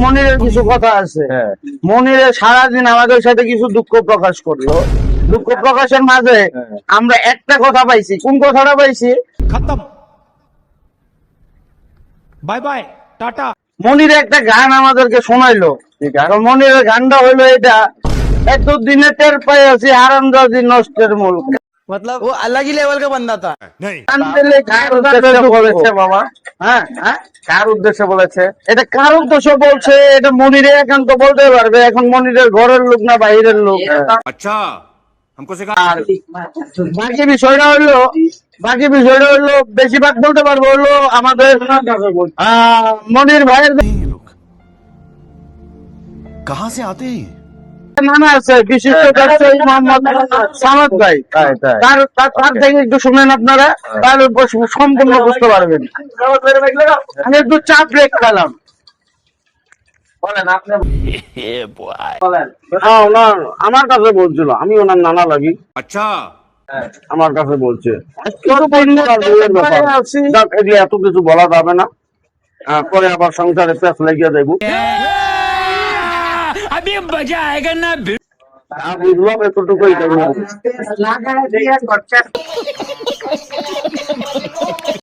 মনিরের কিছু কথা আছে। মনিরের সারাদিন আমাদের সাথে কিছু দুঃখ প্রকাশ করলো। দুঃখ প্রকাশের মাঝে আমরা একটা কথা পাইছি। কোন কথাটা পাইছি? खत्म, बाय बाय, टाटा। মনির একটা গান আমাদেরকে শোনাইলো। মনিরের গানটা হইলো এটা, এতদিনে টের পাই আছি হারামজাদি নষ্টের মূল। मतलब वो अलग ही लेवल का बंदा था। কার উদ্দেশ্যে বলেছে বাবা? হ্যাঁ হ্যাঁ, কার উদ্দেশ্যে বলেছে? এটা কার উদ্দেশ্যে বলছে এটা মনিরে একান্ত বলতে পারবে। এখন মনিরের ঘরের লোক না বাইরের লোক। अच्छा, हमको सिखा। আর বাকি বিষয়টা হইলো বেশিরভাগ বলতে পারবো হলো আমাদের মনির ভাইয়ের कहाँ से आते हैं? নানা আছে বিশিষ্ট ব্যবসায়ী মোহাম্মদ সামাদ ভাই। তার থেকে একটু শুনেন আপনারা, তার সম্পূর্ণ বুঝতে পারবেন। আমি একটু চা ব্রেক খেলাম। বলেন আপনি। বলেন। আমার কাছে বলছিল, আমি ওনার নানা লাগি। अच्छा, আমার কাছে বলছে এত কিছু বলা যাবে না, পরে আবার সংসারে পেঁচ লেগে দেবো। अभी मजा आएगा ना। বুঝলাম এতটুকুই।